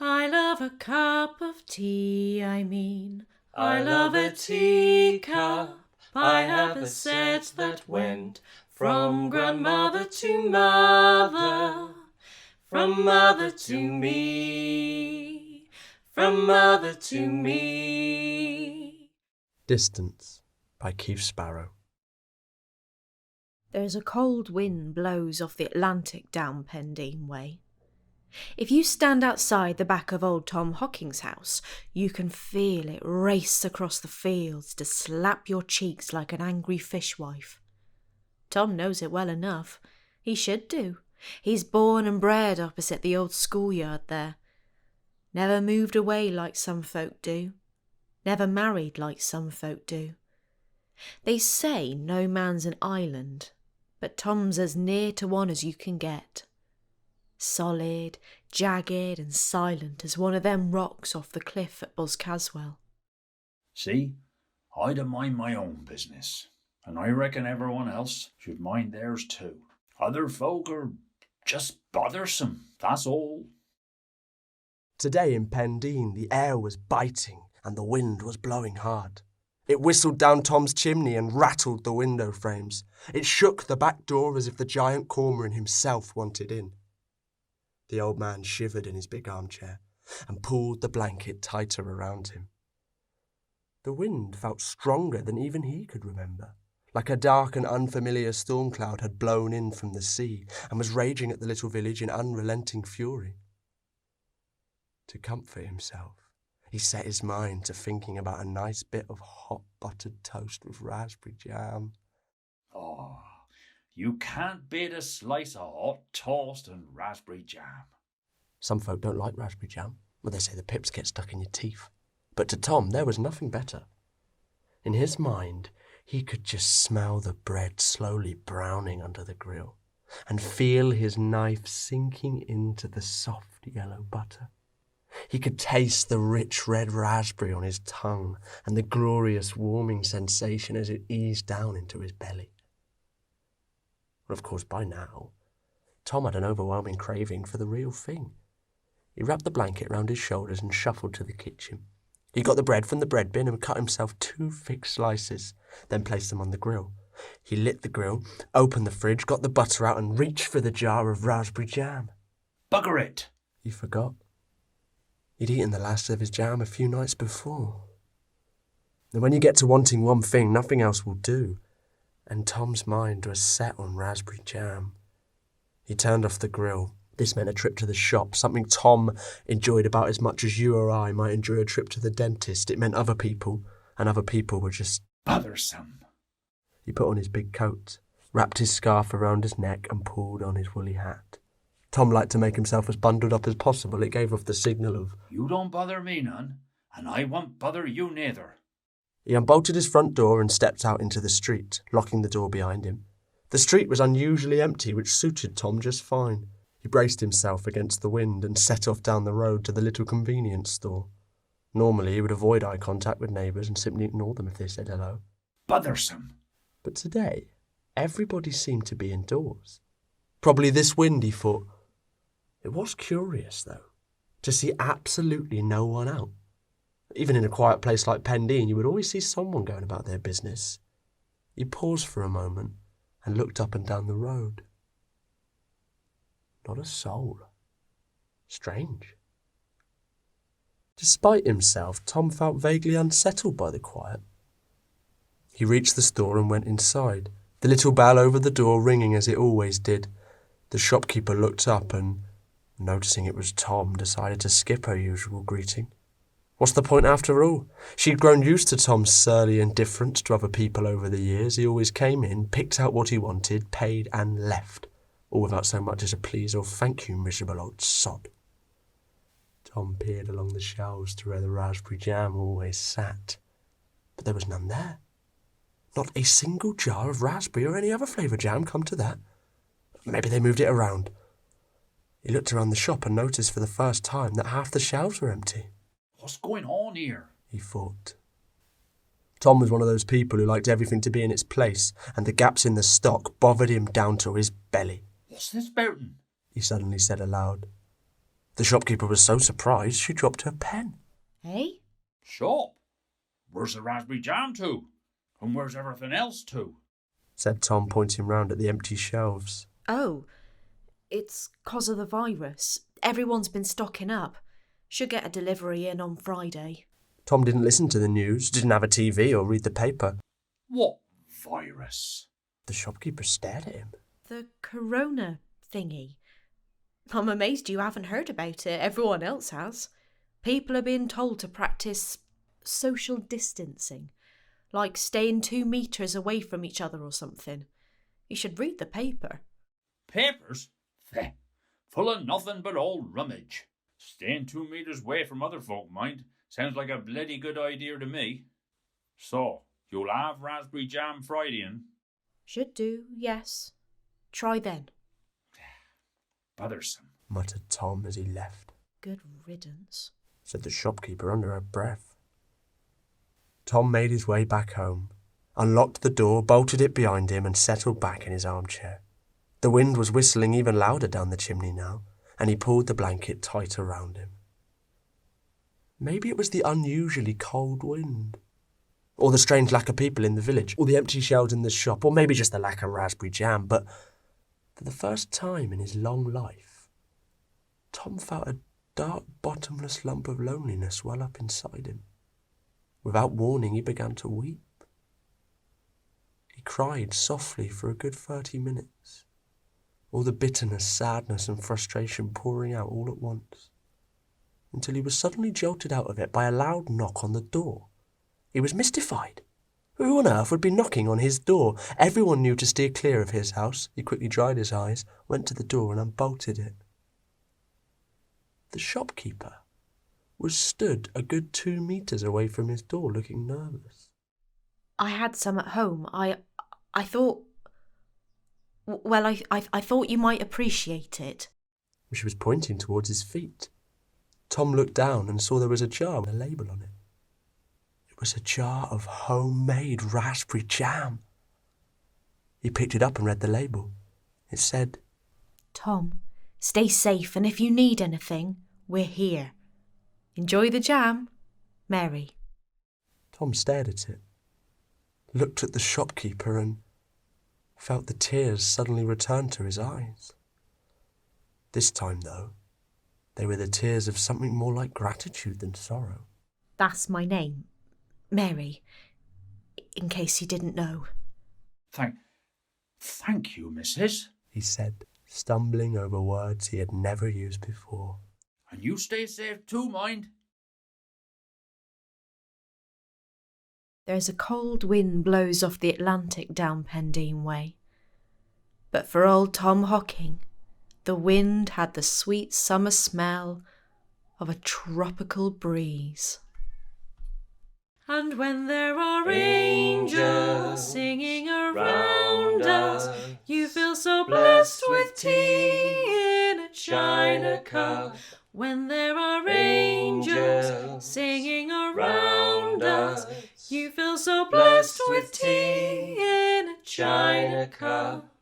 I love a cup of tea, I love a teacup. I have a set that went from grandmother to mother, from mother to me, from mother to me. Distance by Keith Sparrow. There's a cold wind blows off the Atlantic down Pendine way. If you stand outside the back of old Tom Hocking's house, you can feel it race across the fields to slap your cheeks like an angry fishwife. Tom knows it well enough. He should do. He's born and bred opposite the old schoolyard there. Never moved away like some folk do. Never married like some folk do. They say no man's an island, but Tom's as near to one as you can get. Solid, jagged and silent as one of them rocks off the cliff at Boscaswell. See, I'd mind my own business, and I reckon everyone else should mind theirs too. Other folk are just bothersome, that's all. Today in Pendine the air was biting and the wind was blowing hard. It whistled down Tom's chimney and rattled the window frames. It shook the back door as if the giant Cormoran himself wanted in. The old man shivered in his big armchair and pulled the blanket tighter around him. The wind felt stronger than even he could remember, like a dark and unfamiliar storm cloud had blown in from the sea and was raging at the little village in unrelenting fury. To comfort himself, he set his mind to thinking about a nice bit of hot buttered toast with raspberry jam. Oh, you can't beat a slice of hot toast and raspberry jam. Some folk don't like raspberry jam, well, they say the pips get stuck in your teeth. But to Tom there was nothing better. In his mind, he could just smell the bread slowly browning under the grill and feel his knife sinking into the soft yellow butter. He could taste the rich red raspberry on his tongue and the glorious warming sensation as it eased down into his belly. Well, of course, by now, Tom had an overwhelming craving for the real thing. He wrapped the blanket round his shoulders and shuffled to the kitchen. He got the bread from the bread bin and cut himself 2 thick slices, then placed them on the grill. He lit the grill, opened the fridge, got the butter out and reached for the jar of raspberry jam. Bugger it! He forgot. He'd eaten the last of his jam a few nights before. And when you get to wanting one thing, nothing else will do. And Tom's mind was set on raspberry jam. He turned off the grill. This meant a trip to the shop, something Tom enjoyed about as much as you or I might enjoy a trip to the dentist. It meant other people, and other people were just bothersome. He put on his big coat, wrapped his scarf around his neck and pulled on his woolly hat. Tom liked to make himself as bundled up as possible. It gave off the signal of, "You don't bother me none, and I won't bother you neither." He unbolted his front door and stepped out into the street, locking the door behind him. The street was unusually empty, which suited Tom just fine. He braced himself against the wind and set off down the road to the little convenience store. Normally he would avoid eye contact with neighbours and simply ignore them if they said hello. Bothersome. But today, everybody seemed to be indoors. Probably this wind, he thought. It was curious, though, to see absolutely no one out. Even in a quiet place like Pendine, you would always see someone going about their business. He paused for a moment and looked up and down the road. Not a soul. Strange. Despite himself, Tom felt vaguely unsettled by the quiet. He reached the store and went inside, the little bell over the door ringing as it always did. The shopkeeper looked up and, noticing it was Tom, decided to skip her usual greeting. What's the point after all? She'd grown used to Tom's surly indifference to other people over the years. He always came in, picked out what he wanted, paid and left, all without so much as a please or thank you, miserable old sod. Tom peered along the shelves to where the raspberry jam always sat, but there was none there. Not a single jar of raspberry or any other flavour jam, come to that. Maybe they moved it around. He looked around the shop and noticed for the first time that half the shelves were empty. What's going on here? He thought. Tom was one of those people who liked everything to be in its place, and the gaps in the stock bothered him down to his belly. What's this boutin'? He suddenly said aloud. The shopkeeper was so surprised she dropped her pen. Eh? Shop? Where's the raspberry jam to? And where's everything else to? Said Tom, pointing round at the empty shelves. Oh, it's 'cause of the virus. Everyone's been stocking up. Should get a delivery in on Friday. Tom didn't listen to the news, didn't have a TV or read the paper. What virus? The shopkeeper stared at him. The corona thingy. I'm amazed you haven't heard about it. Everyone else has. People are being told to practice social distancing, like staying 2 meters away from each other or something. You should read the paper. Papers? Feh, full of nothing but old rummage. Staying 2 meters away from other folk, mind. Sounds like a bloody good idea to me. So, you'll have raspberry jam Friday, and Should do, yes. Try then. bothersome, muttered Tom as he left. Good riddance, said the shopkeeper under her breath. Tom made his way back home, unlocked the door, bolted it behind him, and settled back in his armchair. The wind was whistling even louder down the chimney now, and he pulled the blanket tight around him. Maybe it was the unusually cold wind, or the strange lack of people in the village, or the empty shelves in the shop, or maybe just the lack of raspberry jam, but for the first time in his long life, Tom felt a dark, bottomless lump of loneliness well up inside him. Without warning, he began to weep. He cried softly for a good 30 minutes, all the bitterness, sadness, and frustration pouring out all at once, until he was suddenly jolted out of it by a loud knock on the door. He was mystified. Who on earth would be knocking on his door? Everyone knew to steer clear of his house. He quickly dried his eyes, went to the door and unbolted it. The shopkeeper was stood a good 2 meters away from his door, looking nervous. I had some at home. I thought... Well, I thought you might appreciate it. She was pointing towards his feet. Tom looked down and saw there was a jar with a label on it. It was a jar of homemade raspberry jam. He picked it up and read the label. It said, Tom, stay safe, and if you need anything, we're here. Enjoy the jam, Mary. Tom stared at it, looked at the shopkeeper and felt the tears suddenly return to his eyes. This time, though, they were the tears of something more like gratitude than sorrow. That's my name, Mary, in case you didn't know. Thank you, missus, he said, stumbling over words he had never used before. And you stay safe too, mind. There's a cold wind blows off the Atlantic down Pendine way. But for old Tom Hocking, the wind had the sweet summer smell of a tropical breeze. And when there are angels singing around us, you feel so blessed with tea in a china cup. When there are angels singing around us, you feel so blessed with tea in a china cup.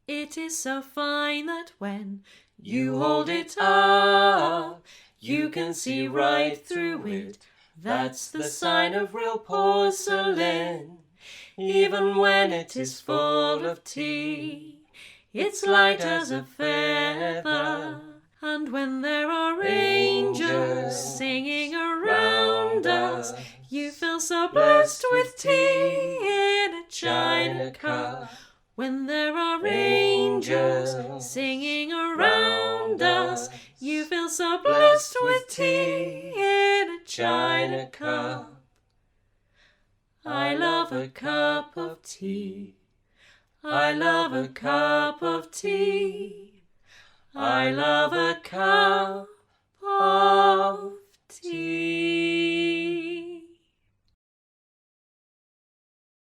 It is so fine that when you hold it up, you can see right through it. That's the sign of real porcelain. Even when it is full of tea, it's light as a feather. And when there are angels singing around us, you feel so blessed with tea in a china cup. When there are angels singing around us, you feel so blessed with tea in a china cup. I love a cup of tea. I love a cup of tea. I love a cup